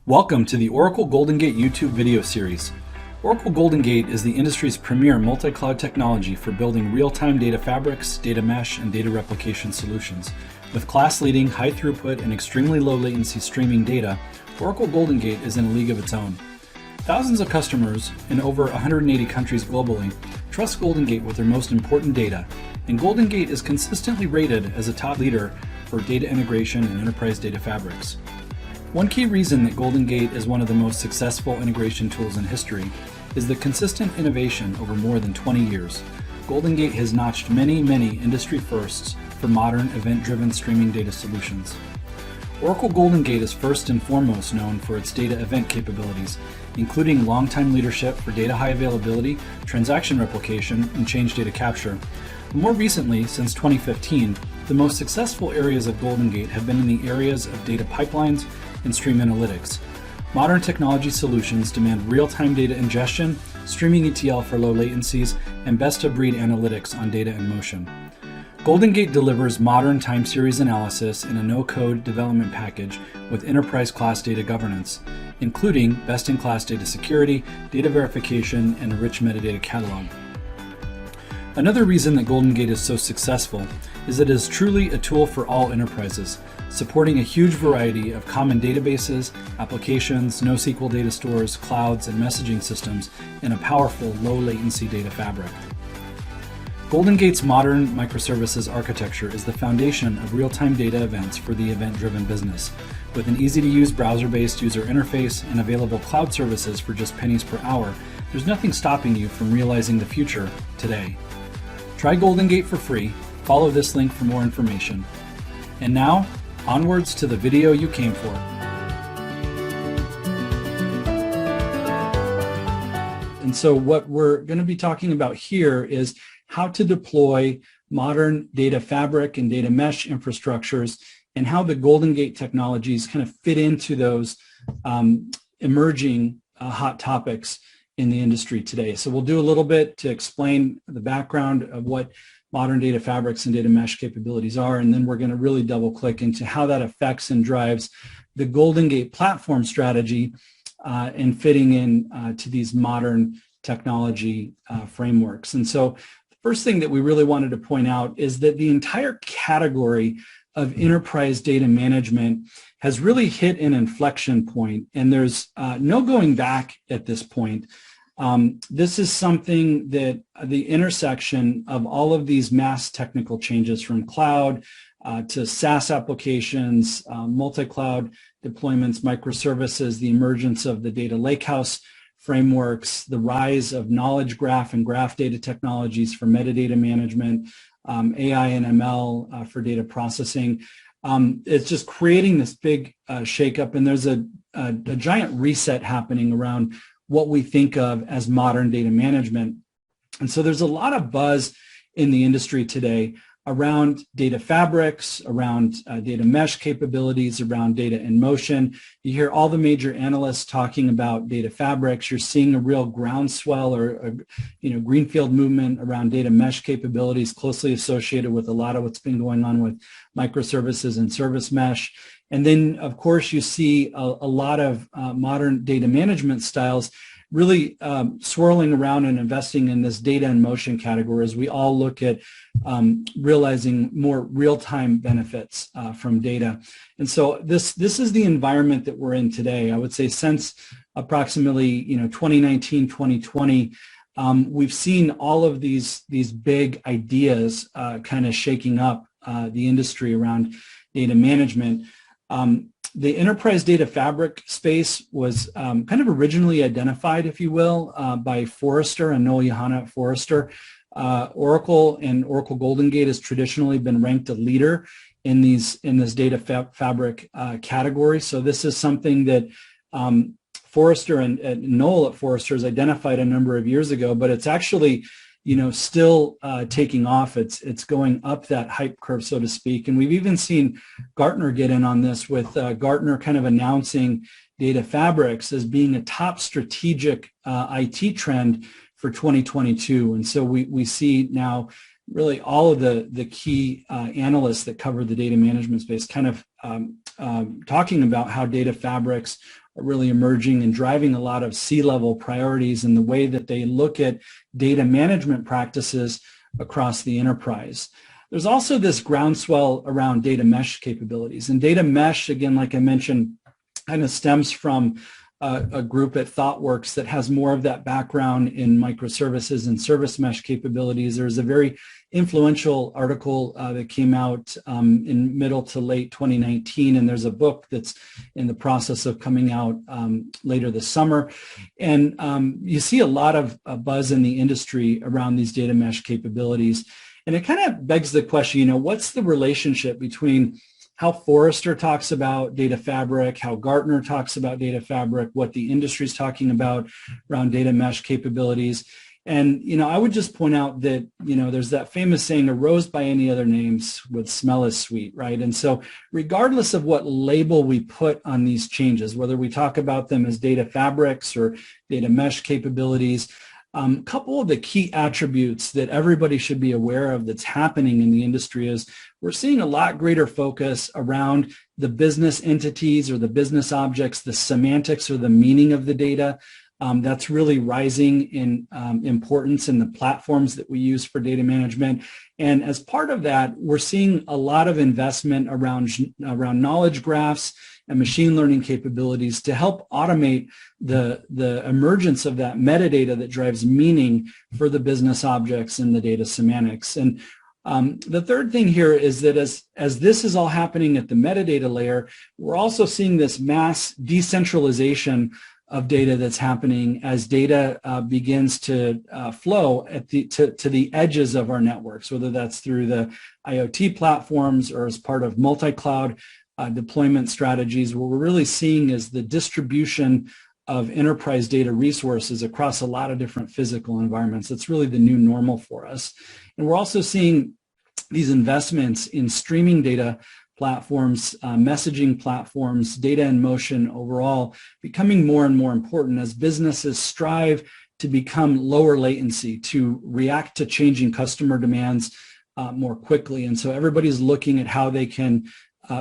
Welcome to the Oracle GoldenGate YouTube video series. Oracle GoldenGate is the industry's premier multi-cloud technology for building real-time data fabrics, data mesh, and data replication solutions. With class-leading, high-throughput, and extremely low-latency streaming data, Oracle GoldenGate is in a league of its own. Thousands of customers in over 180 countries globally trust GoldenGate with their most important data, and GoldenGate is consistently rated as a top leader for data integration and enterprise data fabrics. One key reason that GoldenGate is one of the most successful integration tools in history is the consistent innovation over more than 20 years. GoldenGate has notched many industry firsts for modern event-driven streaming data solutions. Oracle GoldenGate is first and foremost known for its data event capabilities, including long-time leadership for data high availability, transaction replication, and change data capture. More recently, since 2015, the most successful areas of GoldenGate have been in the areas of data pipelines and stream analytics. Modern technology solutions demand real-time data ingestion, streaming ETL for low latencies, and best-of-breed analytics on data in motion. GoldenGate delivers modern time series analysis in a no-code development package with enterprise-class data governance, including best-in-class data security, data verification, and a rich metadata catalog. Another reason that GoldenGate is so successful is that it is truly a tool for all enterprises, supporting a huge variety of common databases, applications, NoSQL data stores, clouds, and messaging systems in a powerful low-latency data fabric. GoldenGate's modern microservices architecture is the foundation of real-time data events for the event-driven business. With an easy-to-use browser-based user interface and available cloud services for just pennies per hour, there's nothing stopping you from realizing the future today. Try GoldenGate for free. Follow this link for more information. And now, onwards to the video you came for. And so what we're going to be talking about here is how to deploy modern data fabric and data mesh infrastructures and how the GoldenGate technologies kind of fit into those emerging hot topics in the industry today. So we'll do a little bit to explain the background of what modern data fabrics and data mesh capabilities are, and then we're going to really double click into how that affects and drives the GoldenGate platform strategy and fitting in to these modern technology frameworks. And so the first thing that we really wanted to point out is that the entire category of enterprise data management has really hit an inflection point, and there's no going back at this point. This is something that the intersection of all of these mass technical changes from cloud to SaaS applications, multi-cloud deployments, microservices, the emergence of the data lakehouse frameworks, the rise of knowledge graph and graph data technologies for metadata management, AI and ML for data processing. It's just creating this big shakeup, and there's a giant reset happening around what we think of as modern data management. And so there's a lot of buzz in the industry today around data fabrics, around data mesh capabilities, around data in motion. You hear all the major analysts talking about data fabrics. You're seeing a real groundswell or greenfield movement around data mesh capabilities closely associated with a lot of what's been going on with microservices and service mesh. And then, of course, you see a lot of modern data management styles really swirling around and investing in this data in motion category as we all look at realizing more real-time benefits from data. And so this is the environment that we're in today. I would say since approximately 2019, 2020, we've seen all of these big ideas kind of shaking up the industry around data management. The enterprise data fabric space was kind of originally identified, if you will, by Forrester and Noel Johanna at Forrester. Oracle and Oracle GoldenGate has traditionally been ranked a leader in this data fabric category. So this is something that Forrester and Noel at Forrester has identified a number of years ago, but it's actually still taking off. It's going up that hype curve, so to speak. And we've even seen Gartner get in on this with Gartner kind of announcing data fabrics as being a top strategic IT trend for 2022. And so we see now really all of the key analysts that cover the data management space kind of talking about how data fabrics really emerging and driving a lot of C-level priorities in the way that they look at data management practices across the enterprise. There's also this groundswell around data mesh capabilities. And data mesh, again, like I mentioned, kind of stems from a group at ThoughtWorks that has more of that background in microservices and service mesh capabilities. There's a very influential article that came out in middle to late 2019, and there's a book that's in the process of coming out later this summer. And you see a lot of buzz in the industry around these data mesh capabilities. And it kind of begs the question, what's the relationship between how Forrester talks about data fabric, how Gartner talks about data fabric, what the industry is talking about around data mesh capabilities. And, I would just point out that, there's that famous saying, a rose by any other names would smell as sweet, right? And so regardless of what label we put on these changes, whether we talk about them as data fabrics or data mesh capabilities, a couple of the key attributes that everybody should be aware of that's happening in the industry is we're seeing a lot greater focus around the business entities or the business objects, the semantics or the meaning of the data. That's really rising in importance in the platforms that we use for data management. And as part of that, we're seeing a lot of investment around knowledge graphs and machine learning capabilities to help automate the emergence of that metadata that drives meaning for the business objects and the data semantics. And the third thing here is that as this is all happening at the metadata layer, we're also seeing this mass decentralization of data that's happening as data begins to flow to the edges of our networks, whether that's through the IoT platforms or as part of multi-cloud deployment strategies. What we're really seeing is the distribution of enterprise data resources across a lot of different physical environments. That's really the new normal for us. And we're also seeing these investments in streaming data platforms, messaging platforms, data in motion overall becoming more and more important as businesses strive to become lower latency, to react to changing customer demands more quickly. And so everybody's looking at how they can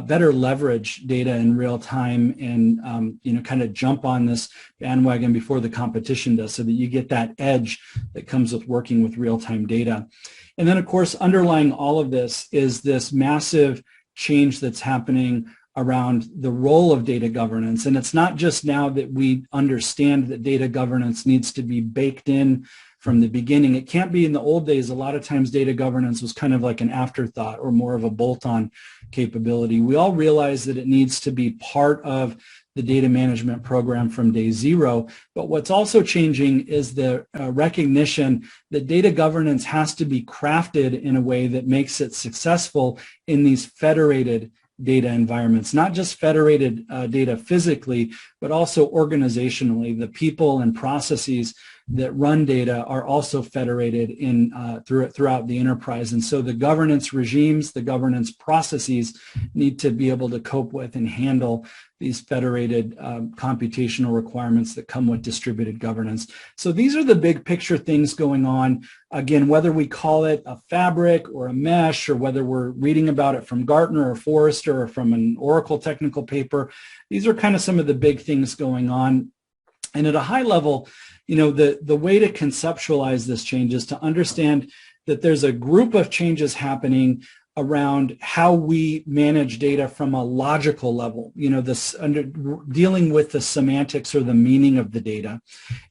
better leverage data in real time and kind of jump on this bandwagon before the competition does, so that you get that edge that comes with working with real-time data. And then, of course, underlying all of this is this massive change that's happening around the role of data governance. And it's not just now that we understand that data governance needs to be baked in from the beginning. It can't be. In the old days, a lot of times data governance was kind of like an afterthought or more of a bolt-on capability. We all realize that it needs to be part of the data management program from day zero. But what's also changing is the recognition that data governance has to be crafted in a way that makes it successful in these federated data environments, not just federated data physically, but also organizationally. The people and processes that run data are also federated in throughout the enterprise. And so the governance regimes, the governance processes need to be able to cope with and handle these federated computational requirements that come with distributed governance. So these are the big picture things going on. Again, whether we call it a fabric or a mesh, or whether we're reading about it from Gartner or Forrester or from an Oracle technical paper, these are kind of some of the big things going on. And at a high level, the way to conceptualize this change is to understand that there's a group of changes happening around how we manage data from a logical level, dealing with the semantics or the meaning of the data.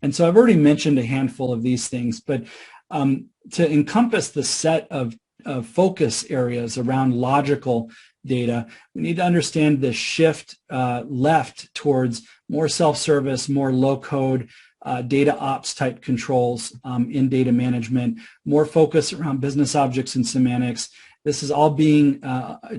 And so I've already mentioned a handful of these things, but to encompass the set of focus areas around logical data, we need to understand the shift left towards more self-service, more low-code, data ops type controls in data management, more focus around business objects and semantics. This is all being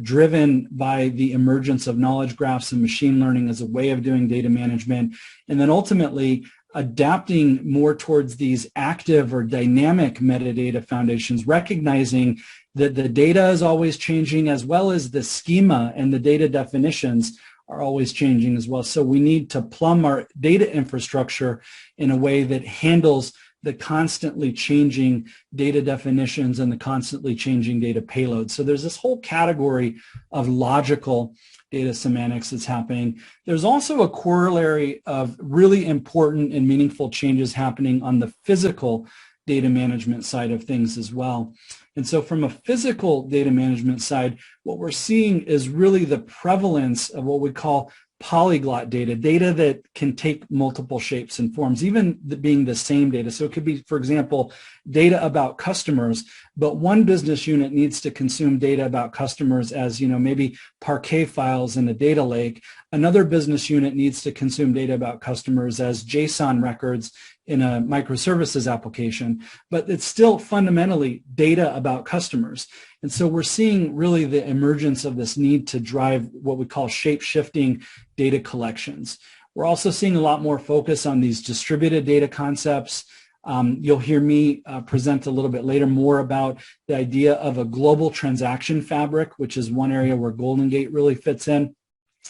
driven by the emergence of knowledge graphs and machine learning as a way of doing data management. And then ultimately adapting more towards these active or dynamic metadata foundations, recognizing that the data is always changing, as well as the schema and the data definitions are always changing as well. So we need to plumb our data infrastructure in a way that handles the constantly changing data definitions and the constantly changing data payloads. So there's this whole category of logical data semantics that's happening. There's also a corollary of really important and meaningful changes happening on the physical data management side of things as well. And so from a physical data management side, what we're seeing is really the prevalence of what we call polyglot data, data that can take multiple shapes and forms, even being the same data. So it could be, for example, data about customers, but one business unit needs to consume data about customers as, maybe Parquet files in a data lake. Another business unit needs to consume data about customers as JSON records in a microservices application, but it's still fundamentally data about customers. And so we're seeing really the emergence of this need to drive what we call shape-shifting data collections. We're also seeing a lot more focus on these distributed data concepts. You'll hear me present a little bit later more about the idea of a global transaction fabric, which is one area where GoldenGate really fits in.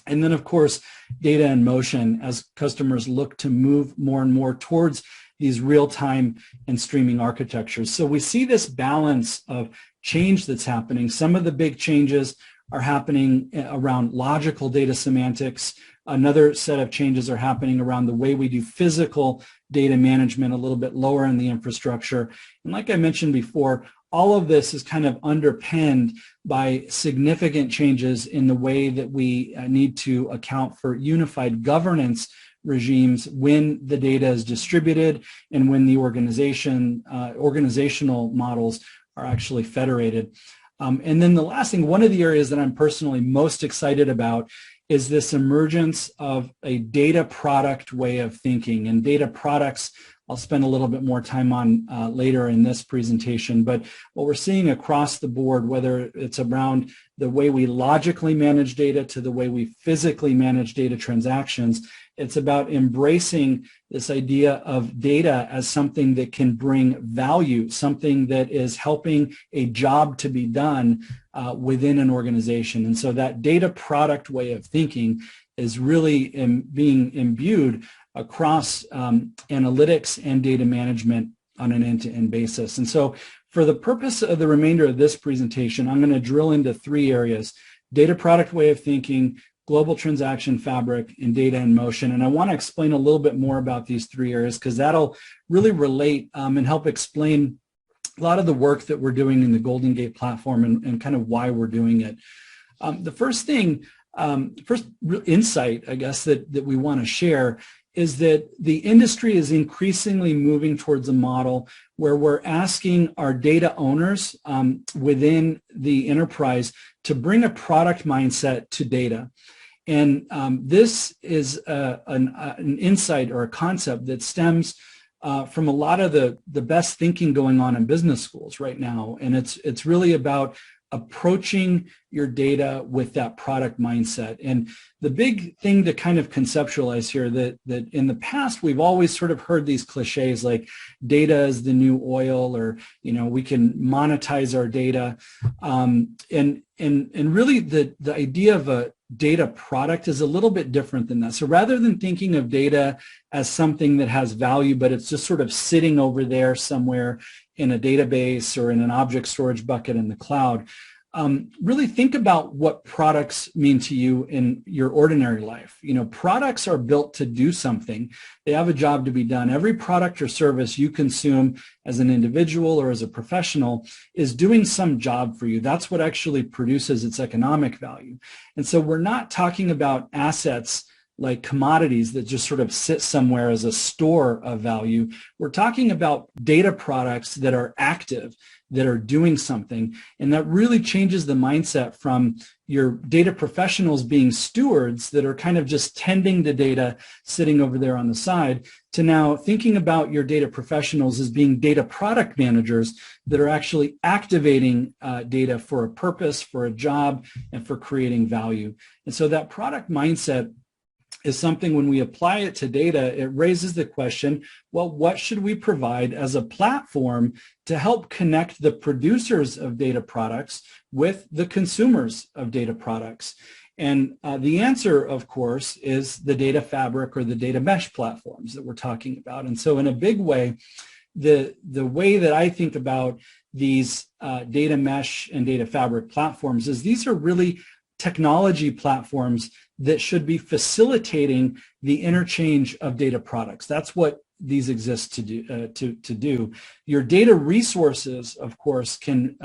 And then, of course, data in motion as customers look to move more and more towards these real-time and streaming architectures. So we see this balance of change that's happening. Some of the big changes are happening around logical data semantics. Another set of changes are happening around the way we do physical data management, a little bit lower in the infrastructure. And like I mentioned before, all of this is kind of underpinned by significant changes in the way that we need to account for unified governance regimes when the data is distributed and when the organizational models are actually federated. And then the last thing, one of the areas that I'm personally most excited about is this emergence of a data product way of thinking. And data products I'll spend a little bit more time on later in this presentation, but what we're seeing across the board, whether it's around the way we logically manage data to the way we physically manage data transactions, it's about embracing this idea of data as something that can bring value, something that is helping a job to be done within an organization. And so that data product way of thinking is really being imbued across analytics and data management on an end-to-end basis. And so for the purpose of the remainder of this presentation, I'm going to drill into three areas: data product way of thinking, global transaction fabric, and data in motion. And I want to explain a little bit more about these three areas because that'll really relate and help explain a lot of the work that we're doing in the GoldenGate platform and kind of why we're doing it. The first insight, I guess, that we want to share is that the industry is increasingly moving towards a model where we're asking our data owners within the enterprise to bring a product mindset to data. And this is an insight or a concept that stems from a lot of the best thinking going on in business schools right now. And it's really about approaching your data with that product mindset. And the big thing to kind of conceptualize here that in the past, we've always sort of heard these cliches like data is the new oil, or, we can monetize our data. And really the idea of a data product is a little bit different than that. So rather than thinking of data as something that has value, but it's just sort of sitting over there somewhere in a database or in an object storage bucket in the cloud, really think about what products mean to you in your ordinary life. Products are built to do something. They have a job to be done. Every product or service you consume as an individual or as a professional is doing some job for you. That's what actually produces its economic value. And so we're not talking about assets like commodities that just sort of sit somewhere as a store of value. We're talking about data products that are active, that are doing something, and that really changes the mindset from your data professionals being stewards that are kind of just tending to data sitting over there on the side, to now thinking about your data professionals as being data product managers that are actually activating data for a purpose, for a job, and for creating value. And so that product mindset is something, when we apply it to data, it raises the question, well, what should we provide as a platform to help connect the producers of data products with the consumers of data products? And the answer, of course, is the data fabric or the data mesh platforms that we're talking about. And so in a big way, the way that I think about these data mesh and data fabric platforms is these are really technology platforms that should be facilitating the interchange of data products. That's what these exist to do. Your data resources, of course, can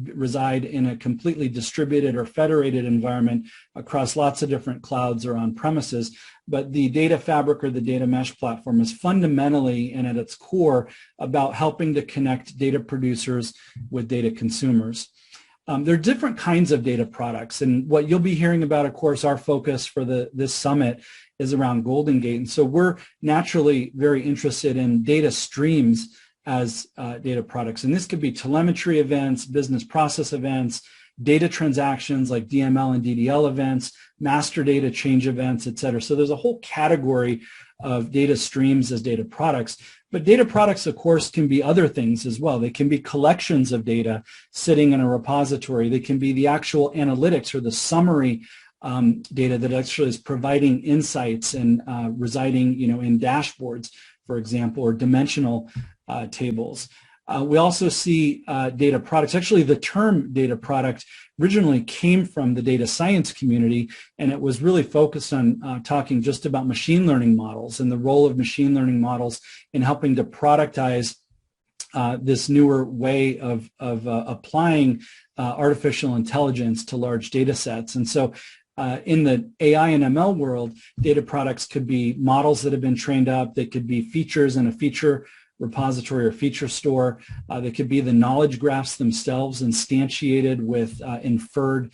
reside in a completely distributed or federated environment across lots of different clouds or on premises. But the data fabric or the data mesh platform is fundamentally and at its core about helping to connect data producers with data consumers. There are different kinds of data products, and what you'll be hearing about, of course, our focus for this summit is around GoldenGate. And so we're naturally very interested in data streams as data products. And this could be telemetry events, business process events, data transactions like DML and DDL events, master data change events, et cetera. So there's a whole category of data streams as data products. But data products, of course, can be other things as well. They can be collections of data sitting in a repository. They can be the actual analytics or the summary data that actually is providing insights and residing, in dashboards, for example, or dimensional tables. We also see data products. Actually, the term data product originally came from the data science community, and it was really focused on talking just about machine learning models and the role of machine learning models in helping to productize this newer way of applying artificial intelligence to large data sets. And so in the AI and ML world, data products could be models that have been trained up. They could be features in a feature repository or feature store. They could be the knowledge graphs themselves instantiated with inferred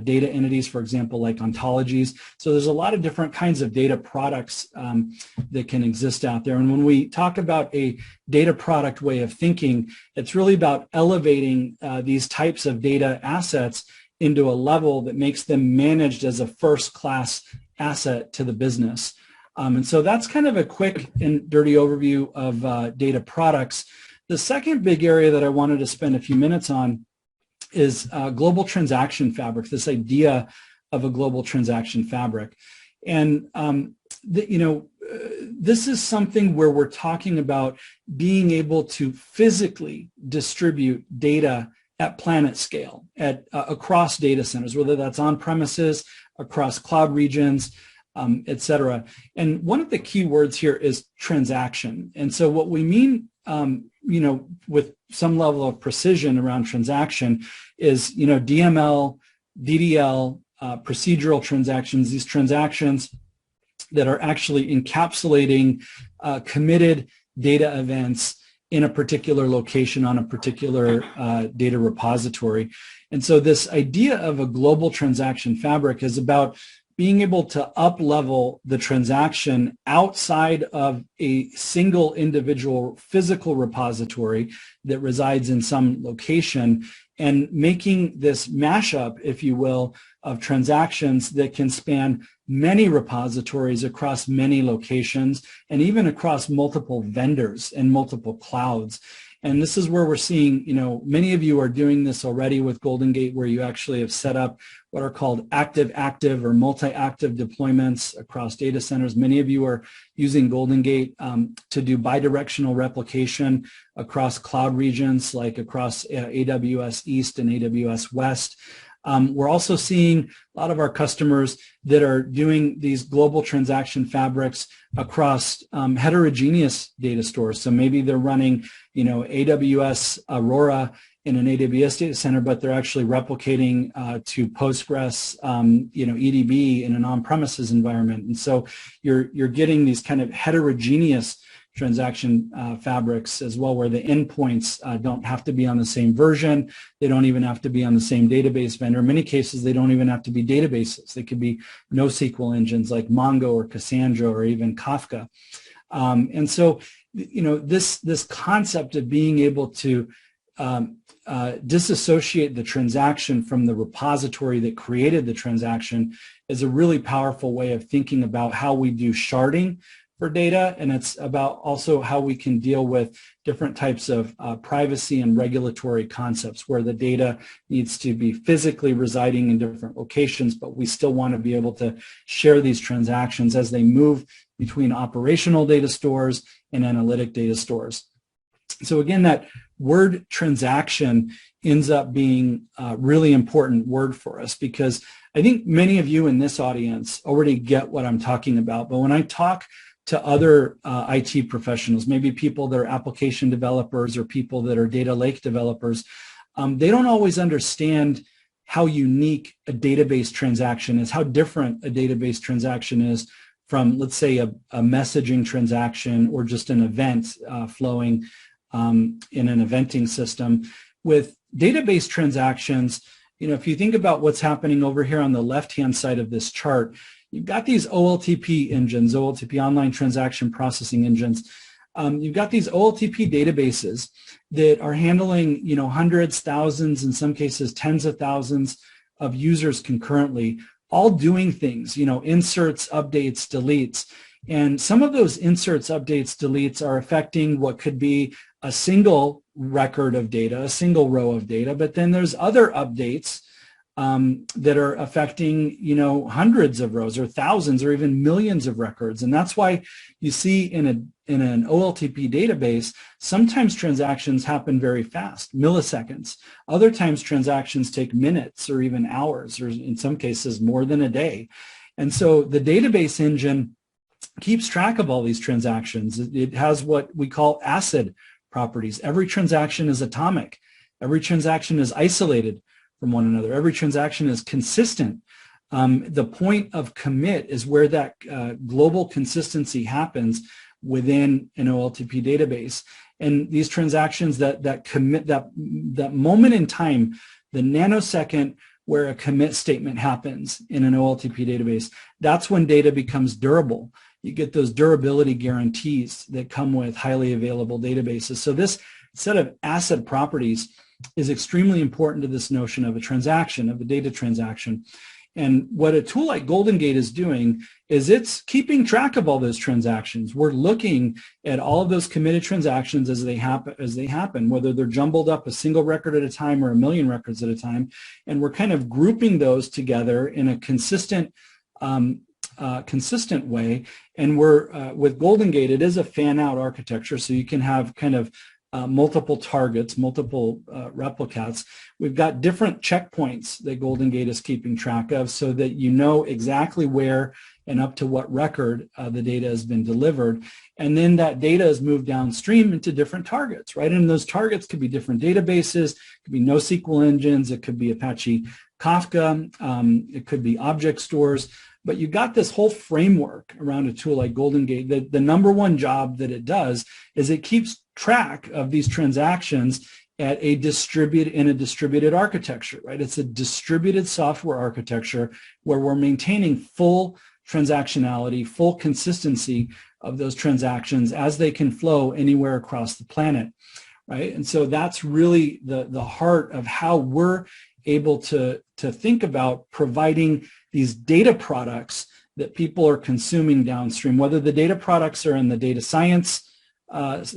data entities, for example, like ontologies. So there's a lot of different kinds of data products that can exist out there. And when we talk about a data product way of thinking, it's really about elevating these types of data assets into a level that makes them managed as a first-class asset to the business. And so that's kind of a quick and dirty overview of data products. The second big area that I wanted to spend a few minutes on is global transaction fabric, this idea of a global transaction fabric. And, this is something where we're talking about being able to physically distribute data at planet scale, across data centers, whether that's on premises, across cloud regions, et cetera. And one of the key words here is transaction. And so what we mean, with some level of precision around transaction is, DML, DDL, procedural transactions, these transactions that are actually encapsulating committed data events in a particular location on a particular data repository. And so this idea of a global transaction fabric is about being able to up-level the transaction outside of a single individual physical repository that resides in some location and making this mashup, if you will, of transactions that can span many repositories across many locations and even across multiple vendors and multiple clouds. And this is where we're seeing, many of you are doing this already with GoldenGate, where you actually have set up what are called active-active or multi-active deployments across data centers. Many of you are using GoldenGate to do bidirectional replication across cloud regions, like across AWS East and AWS West. We're also seeing a lot of our customers that are doing these global transaction fabrics across heterogeneous data stores. So maybe they're running, AWS Aurora in an AWS data center, but they're actually replicating to Postgres, EDB in an on-premises environment. And so you're getting these kind of heterogeneous transaction fabrics as well, where the endpoints don't have to be on the same version. They don't even have to be on the same database vendor. In many cases, they don't even have to be databases. They could be NoSQL engines like Mongo or Cassandra or even Kafka. And so, this concept of being able to disassociate the transaction from the repository that created the transaction is a really powerful way of thinking about how we do sharding for data, and it's about also how we can deal with different types of privacy and regulatory concepts where the data needs to be physically residing in different locations, but we still want to be able to share these transactions as they move between operational data stores and analytic data stores. So again, that word transaction ends up being a really important word for us because I think many of you in this audience already get what I'm talking about, but when I talk to other IT professionals, maybe people that are application developers or people that are data lake developers, they don't always understand how unique a database transaction is, how different a database transaction is from, let's say, a messaging transaction or just an event flowing in an eventing system. With database transactions, if you think about what's happening over here on the left-hand side of this chart, you've got these OLTP engines, OLTP online transaction processing engines. You've got these OLTP databases that are handling, hundreds, thousands, in some cases, tens of thousands of users concurrently, all doing things, inserts, updates, deletes. And some of those inserts, updates, deletes are affecting what could be a single record of data, a single row of data, but then there's other updates that are affecting, hundreds of rows or thousands or even millions of records. And that's why you see in an OLTP database, sometimes transactions happen very fast, milliseconds. Other times transactions take minutes or even hours, or in some cases more than a day. And so the database engine keeps track of all these transactions. It has what we call ACID properties. Every transaction is atomic. Every transaction is isolated from one another. Every transaction is consistent. The point of commit is where that global consistency happens within an OLTP database. And these transactions that commit, that moment in time, the nanosecond where a commit statement happens in an OLTP database, that's when data becomes durable. You get those durability guarantees that come with highly available databases. So this set of ACID properties is extremely important to this notion of a transaction, of a data transaction. And what a tool like GoldenGate is doing is it's keeping track of all those transactions. We're looking at all of those committed transactions as they happen, whether they're jumbled up a single record at a time or a million records at a time. And we're kind of grouping those together in a consistent way. And we're with GoldenGate, it is a fan-out architecture, so you can have kind of multiple targets, multiple replicates. We've got different checkpoints that GoldenGate is keeping track of so that you know exactly where and up to what record the data has been delivered. And then that data is moved downstream into different targets, right? And those targets could be different databases, it could be NoSQL engines, it could be Apache Kafka, it could be object stores. But you got this whole framework around a tool like GoldenGate. The number one job that it does is it keeps track of these transactions at a distributed architecture, right? It's a distributed software architecture where we're maintaining full transactionality, full consistency of those transactions as they can flow anywhere across the planet, right? And so that's really the heart of how we're able to think about providing these data products that people are consuming downstream, whether the data products are in the data science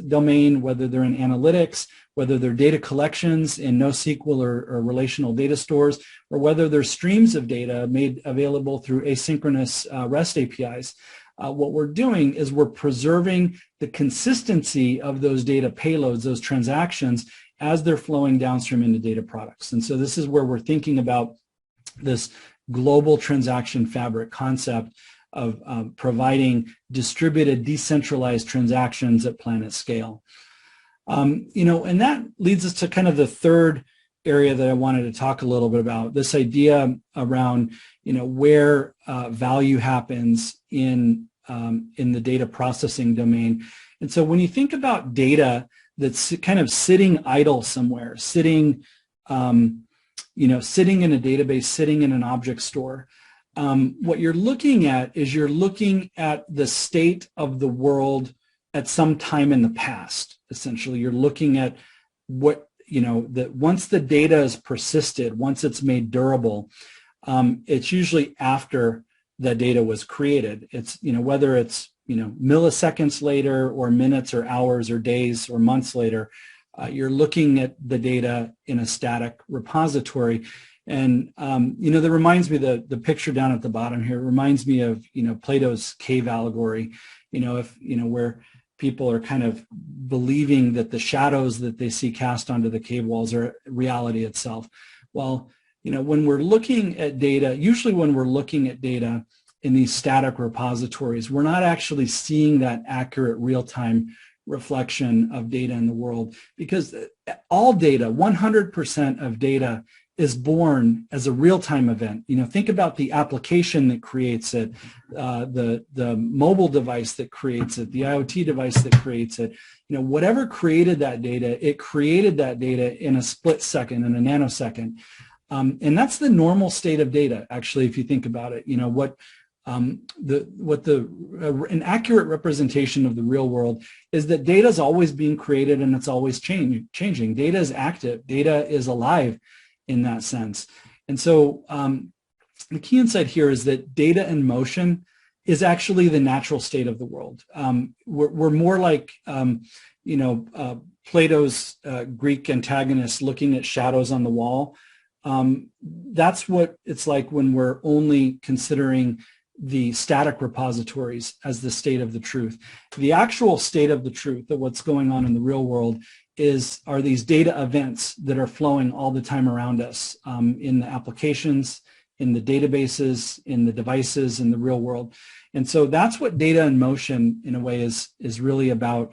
domain, whether they're in analytics, whether they're data collections in NoSQL or relational data stores, or whether they're streams of data made available through asynchronous REST APIs. What we're doing is we're preserving the consistency of those data payloads, those transactions, as they're flowing downstream into data products. And so this is where we're thinking about this global transaction fabric concept of providing distributed, decentralized transactions at planet scale. And that leads us to kind of the third area that I wanted to talk a little bit about, this idea around, where value happens in the data processing domain. And so when you think about data that's kind of sitting idle somewhere, sitting in a database, sitting in an object store, what you're looking at is you're looking at the state of the world at some time in the past. Essentially, you're looking at what, that once the data is persisted, once it's made durable, it's usually after the data was created. It's, whether it's, milliseconds later or minutes or hours or days or months later, you're looking at the data in a static repository. And, that reminds me, the picture down at the bottom here reminds me of, Plato's cave allegory, where people are kind of believing that the shadows that they see cast onto the cave walls are reality itself. Well, when we're looking at data, usually when we're looking at data in these static repositories, we're not actually seeing that accurate real-time reflection of data in the world, because all data, 100% of data, is born as a real-time event. Think about the application that creates it, the mobile device that creates it, the IoT device that creates it. Whatever created that data, it created that data in a split second, in a nanosecond. And that's the normal state of data, actually, if you think about it. An accurate representation of the real world is that data is always being created and it's always changing. Data is active. Data is alive in that sense. And so the key insight here is that data in motion is actually the natural state of the world. We're more like, Plato's Greek antagonist looking at shadows on the wall. That's what it's like when we're only considering the static repositories as the state of the truth. The actual state of the truth of what's going on in the real world are these data events that are flowing all the time around us, in the applications, in the databases, in the devices, in the real world. And so that's what data in motion, in a way, is really about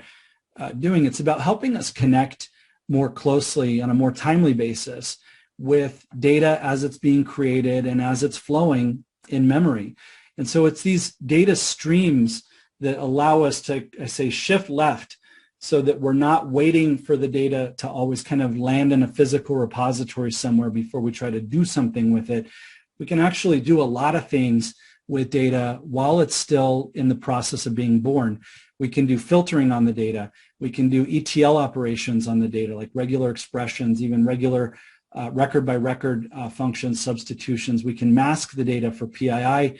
doing. It's about helping us connect more closely on a more timely basis with data as it's being created and as it's flowing in memory. And so it's these data streams that allow us to, I say, shift left, so that we're not waiting for the data to always kind of land in a physical repository somewhere before we try to do something with it. We can actually do a lot of things with data while it's still in the process of being born. We can do filtering on the data. We can do ETL operations on the data, like regular expressions, even regular record by record functions, substitutions. We can mask the data for PII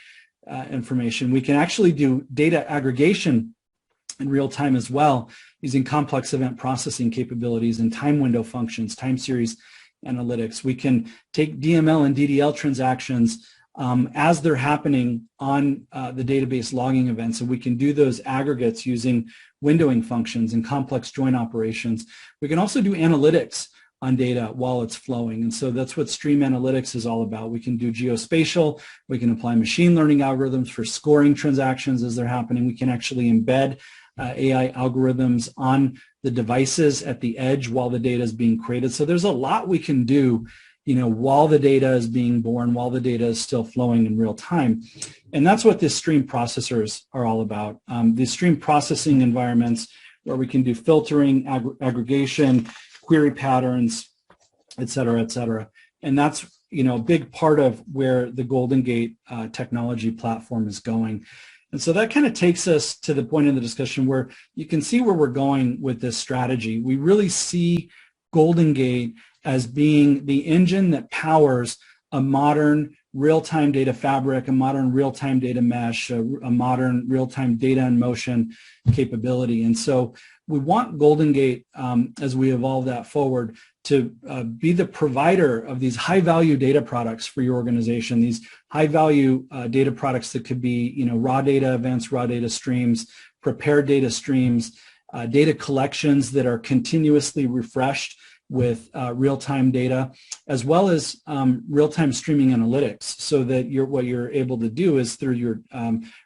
information. We can actually do data aggregation in real time as well, using complex event processing capabilities and time window functions, time series analytics. We can take DML and DDL transactions as they're happening on the database logging events, and we can do those aggregates using windowing functions and complex join operations. We can also do analytics on data while it's flowing, and so that's what stream analytics is all about. We can do geospatial, we can apply machine learning algorithms for scoring transactions as they're happening. We can actually embed AI algorithms on the devices at the edge while the data is being created. So there's a lot we can do, while the data is being born, while the data is still flowing in real time. And that's what these stream processors are all about. These stream processing environments where we can do filtering, aggregation, query patterns, et cetera, et cetera. And that's, a big part of where the GoldenGate technology platform is going. And so that kind of takes us to the point in the discussion where you can see where we're going with this strategy. We really see GoldenGate as being the engine that powers a modern real-time data fabric, a modern real-time data mesh, a modern real-time data in motion capability. And so we want GoldenGate, as we evolve that forward, to be the provider of these high-value data products for your organization, these high-value data products that could be, raw data events, raw data streams, prepared data streams, data collections that are continuously refreshed with real-time data, as well as real-time streaming analytics, so that what you're able to do is through your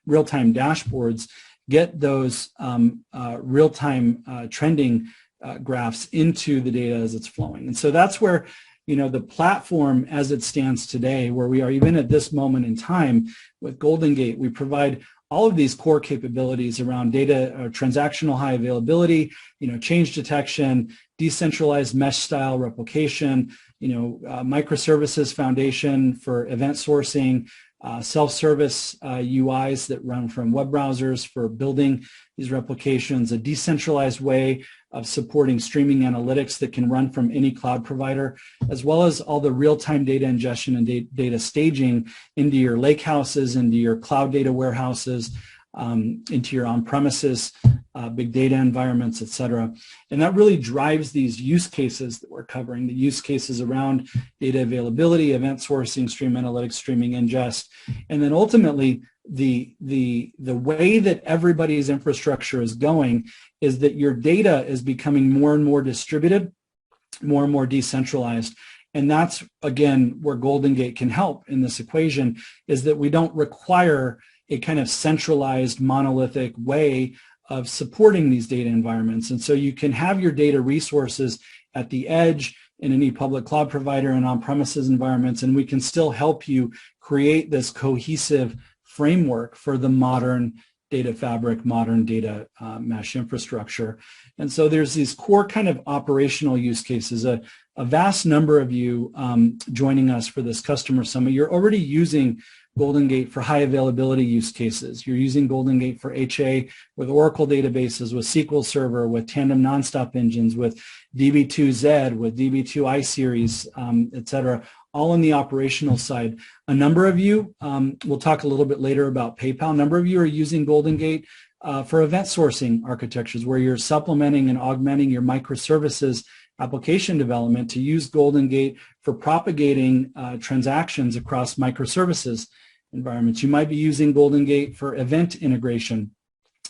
real-time dashboards, get those real-time trending graphs into the data as it's flowing. And so that's where, the platform as it stands today, where we are even at this moment in time with GoldenGate, we provide all of these core capabilities around data, transactional high availability, change detection, decentralized mesh style replication, microservices foundation for event sourcing, self-service UIs that run from web browsers for building these replications, a decentralized way of supporting streaming analytics that can run from any cloud provider, as well as all the real-time data ingestion and data staging into your lakehouses, into your cloud data warehouses, into your on-premises big data environments, et cetera. And that really drives these use cases that we're covering, the use cases around data availability, event sourcing, stream analytics, streaming ingest, and then ultimately the way that everybody's infrastructure is going is that your data is becoming more and more distributed, more and more decentralized. And that's, again, where GoldenGate can help in this equation, is that we don't require a kind of centralized monolithic way of supporting these data environments. And so you can have your data resources at the edge in any public cloud provider and on-premises environments, and we can still help you create this cohesive framework for the modern data fabric, modern data mesh infrastructure. And so there's these core kind of operational use cases. A vast number of you joining us for this customer summit, you're already using GoldenGate for high availability use cases. You're using GoldenGate for HA with Oracle databases, with SQL Server, with tandem nonstop engines, with DB2Z, with DB2 iSeries, et cetera, all on the operational side. A number of you, we'll talk a little bit later about PayPal, a number of you are using GoldenGate for event sourcing architectures, where you're supplementing and augmenting your microservices application development to use GoldenGate for propagating transactions across microservices environments. You might be using GoldenGate for event integration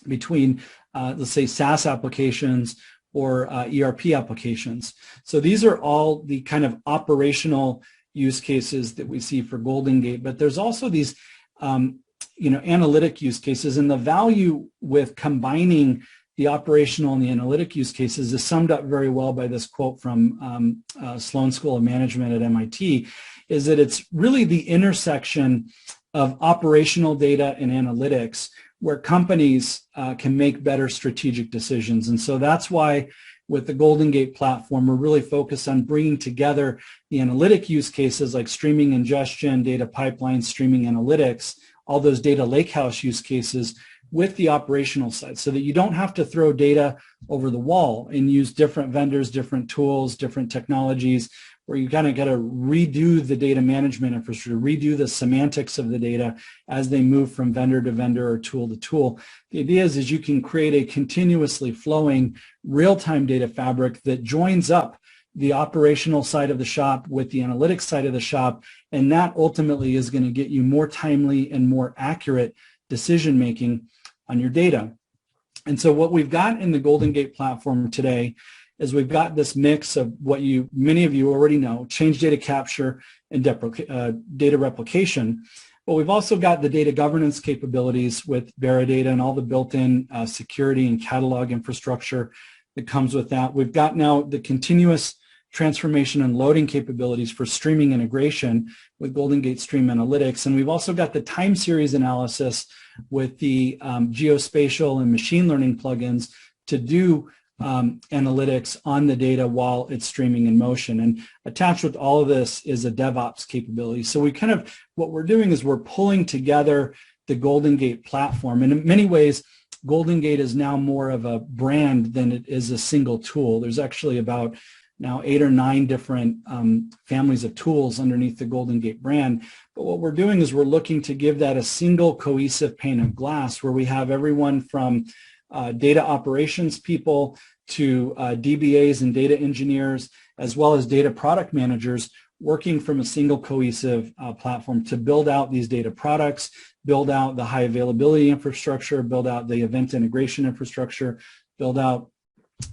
between, let's say, SaaS applications or ERP applications. So these are all the kind of operational use cases that we see for GoldenGate, but there's also these analytic use cases, and the value with combining the operational and the analytic use cases is summed up very well by this quote from Sloan School of Management at MIT, is that it's really the intersection of operational data and analytics where companies can make better strategic decisions. And so that's why with the GoldenGate platform, we're really focused on bringing together the analytic use cases like streaming ingestion, data pipelines, streaming analytics, all those data lakehouse use cases with the operational side, so that you don't have to throw data over the wall and use different vendors, different tools, different technologies, where you kind of got to redo the data management infrastructure, redo the semantics of the data as they move from vendor to vendor or tool to tool. The idea is you can create a continuously flowing real-time data fabric that joins up the operational side of the shop with the analytics side of the shop, and that ultimately is going to get you more timely and more accurate decision-making on your data. And so what we've got in the GoldenGate platform today is we've got this mix of what many of you already know, change data capture and data replication. But we've also got the data governance capabilities with Baradata and all the built-in security and catalog infrastructure that comes with that. We've got now the continuous transformation and loading capabilities for streaming integration with GoldenGate Stream Analytics. And we've also got the time series analysis with the geospatial and machine learning plugins to do analytics on the data while it's streaming in motion. And attached with all of this is a DevOps capability. So what we're doing is we're pulling together the GoldenGate platform. And in many ways, GoldenGate is now more of a brand than it is a single tool. There's actually about now 8 or 9 different families of tools underneath the GoldenGate brand. But what we're doing is we're looking to give that a single cohesive pane of glass where we have everyone from data operations people to DBAs and data engineers, as well as data product managers working from a single cohesive platform to build out these data products, build out the high availability infrastructure, build out the event integration infrastructure, build out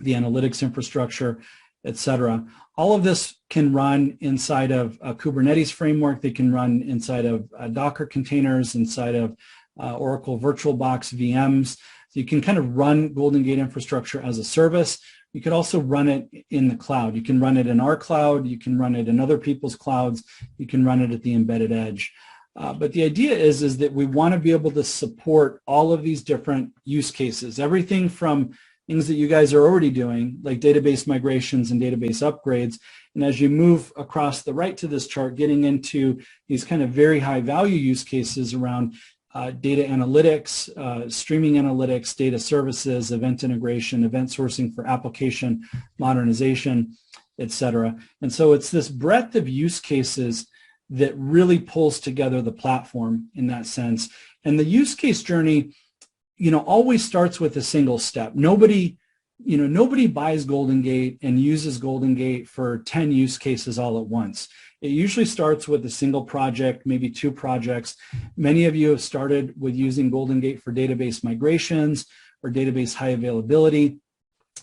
the analytics infrastructure, et cetera. All of this can run inside of a Kubernetes framework. They can run inside of Docker containers, inside of Oracle VirtualBox VMs. So you can kind of run GoldenGate infrastructure as a service. You could also run it in the cloud. You can run it in our cloud. You can run it in other people's clouds. You can run it at the embedded edge. But the idea is that we want to be able to support all of these different use cases, everything from things that you guys are already doing, like database migrations and database upgrades. And as you move across the right to this chart, getting into these kind of very high value use cases around data analytics, streaming analytics, data services, event integration, event sourcing for application modernization, et cetera. And so it's this breadth of use cases that really pulls together the platform in that sense. And the use case journey, always starts with a single step. Nobody buys GoldenGate and uses GoldenGate for 10 use cases all at once. It usually starts with a single project, maybe 2 projects. Many of you have started with using GoldenGate for database migrations or database high availability.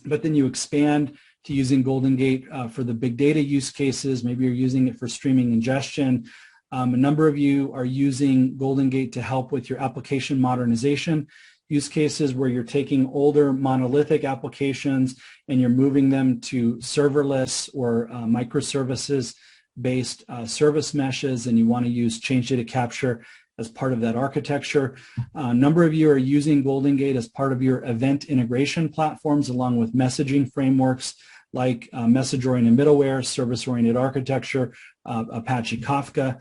but then you expand to using GoldenGate for the big data use cases. Maybe you're using it for streaming ingestion. A number of you are using GoldenGate to help with your application modernization use cases, where you're taking older monolithic applications and you're moving them to serverless or microservices based service meshes, and you want to use change data capture as part of that architecture. A number of you are using GoldenGate as part of your event integration platforms, along with messaging frameworks like message-oriented middleware, service-oriented architecture, Apache Kafka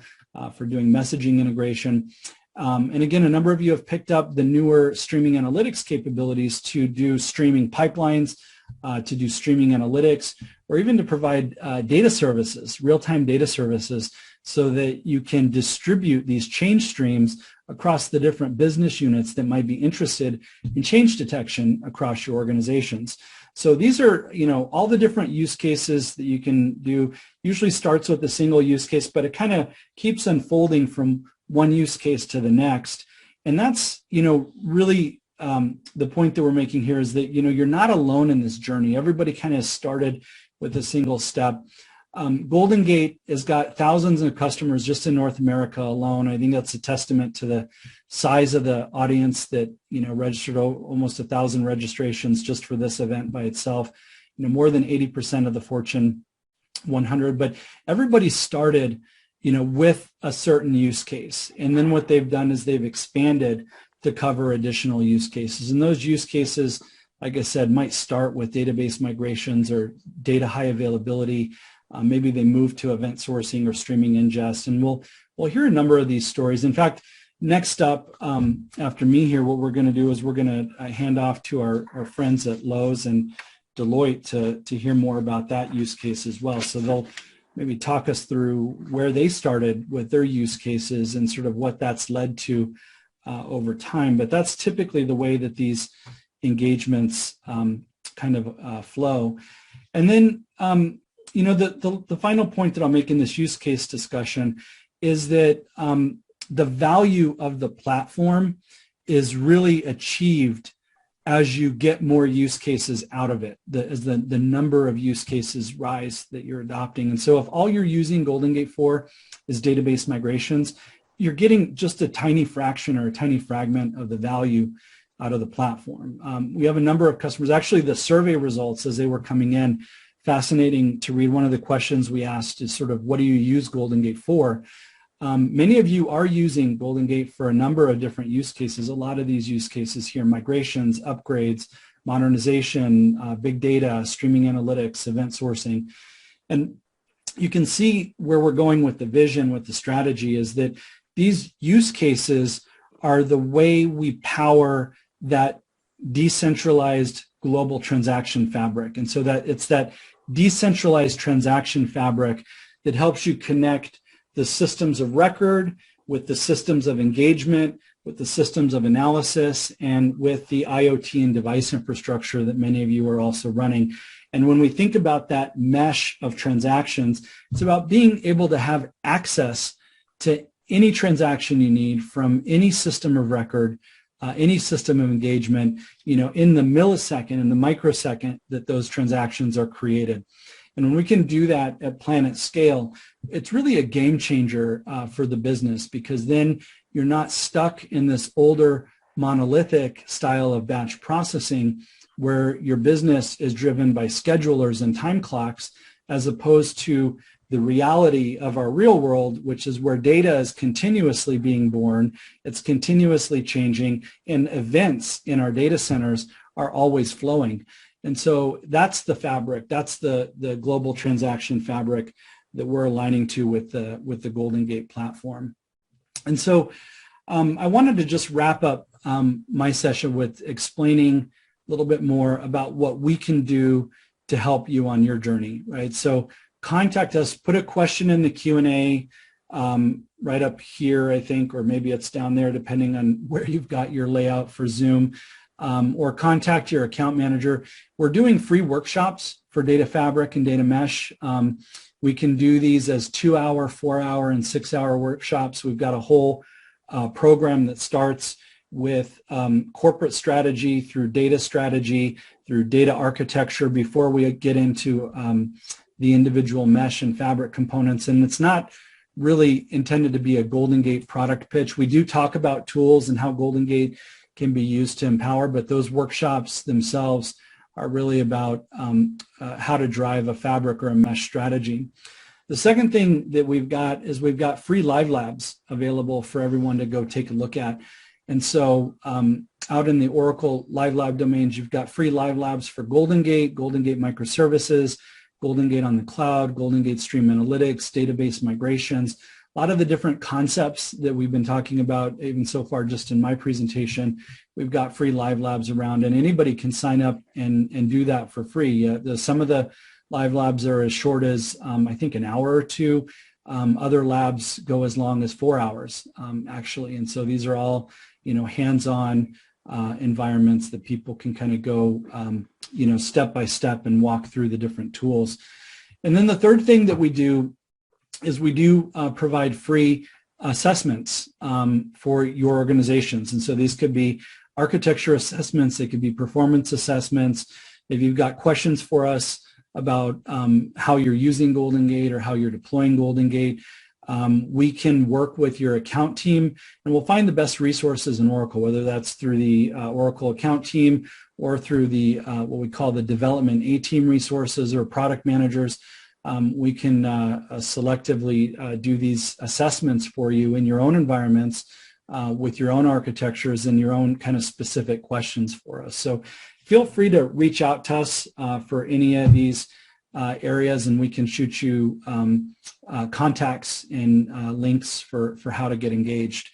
for doing messaging integration. And again, a number of you have picked up the newer streaming analytics capabilities to do streaming pipelines, to do streaming analytics, or even to provide data services, real-time data services, so that you can distribute these change streams across the different business units that might be interested in change detection across your organizations. So these are, all the different use cases that you can do. Usually starts with a single use case, but it kind of keeps unfolding from one use case to the next. And that's, really the point that we're making here is that, you're not alone in this journey. Everybody kind of started with a single step. GoldenGate has got thousands of customers just in North America alone. I think that's a testament to the size of the audience that, registered almost 1,000 registrations just for this event by itself. More than 80% of the Fortune 100. But everybody started, with a certain use case. And then what they've done is they've expanded to cover additional use cases. And those use cases, like I said, might start with database migrations or data high availability. Maybe they move to event sourcing or streaming ingest, and we'll hear a number of these stories. In fact, next up, after me here, what we're going to do is we're going to hand off to our friends at Lowe and Deloitte to hear more about that use case as well. So they'll maybe talk us through where they started with their use cases and sort of what that's led to over time. But that's typically the way that these engagements kind of flow. And then the final point that I'll make in this use case discussion is that the value of the platform is really achieved as you get more use cases out of it, as the number of use cases rise that you're adopting. And so if all you're using GoldenGate for is database migrations, you're getting just a tiny fraction or a tiny fragment of the value out of the platform. We have a number of customers. Actually, the survey results as they were coming in, fascinating to read. One of the questions we asked is sort of, what do you use GoldenGate for? Many of you are using GoldenGate for a number of different use cases. A lot of these use cases here: migrations, upgrades, modernization, big data, streaming analytics, event sourcing. And you can see where we're going with the vision, with the strategy, is that these use cases are the way we power that decentralized global transaction fabric. And so that it's that decentralized transaction fabric that helps you connect the systems of record with the systems of engagement, with the systems of analysis, and with the IoT and device infrastructure that many of you are also running. And when we think about that mesh of transactions, it's about being able to have access to any transaction you need from any system of record, any system of engagement, in the millisecond, in the microsecond that those transactions are created. And when we can do that at planet scale, it's really a game changer for the business, because then you're not stuck in this older monolithic style of batch processing where your business is driven by schedulers and time clocks, as opposed to the reality of our real world, which is where data is continuously being born, it's continuously changing, and events in our data centers are always flowing. And so that's the fabric, that's the global transaction fabric that we're aligning to with the GoldenGate platform. And so I wanted to just wrap up my session with explaining a little bit more about what we can do to help you on your journey, right? So contact us, put a question in the Q&A right up here, I think, or maybe it's down there, depending on where you've got your layout for Zoom. Or contact your account manager. We're doing free workshops for Data Fabric and Data Mesh. We can do these as 2-hour, 4-hour, and 6-hour workshops. We've got a whole program that starts with corporate strategy, through data strategy, through data architecture before we get into the individual mesh and fabric components. And it's not really intended to be a GoldenGate product pitch. We do talk about tools and how GoldenGate can be used to empower, but those workshops themselves are really about how to drive a fabric or a mesh strategy. The second thing that we've got is we've got free live labs available for everyone to go take a look at. And so out in the Oracle Live Lab domains, you've got free live labs for GoldenGate, GoldenGate Microservices, GoldenGate on the cloud, GoldenGate Stream Analytics, database migrations, a lot of the different concepts that we've been talking about even so far just in my presentation. We've got free live labs around, and anybody can sign up and do that for free. Some of the live labs are as short as I think an hour or two. Other labs go as long as 4 hours actually, and so these are all hands-on environments that people can kind of go step by step and walk through the different tools. And then the third thing that we do is we do provide free assessments for your organizations. And so these could be architecture assessments, they could be performance assessments. If you've got questions for us about how you're using GoldenGate or how you're deploying GoldenGate, we can work with your account team, and we'll find the best resources in Oracle, whether that's through the Oracle account team or through the what we call the development A-team resources or product managers. We can selectively do these assessments for you in your own environments with your own architectures and your own kind of specific questions for us. So feel free to reach out to us for any of these areas, and we can shoot you contacts and links for how to get engaged.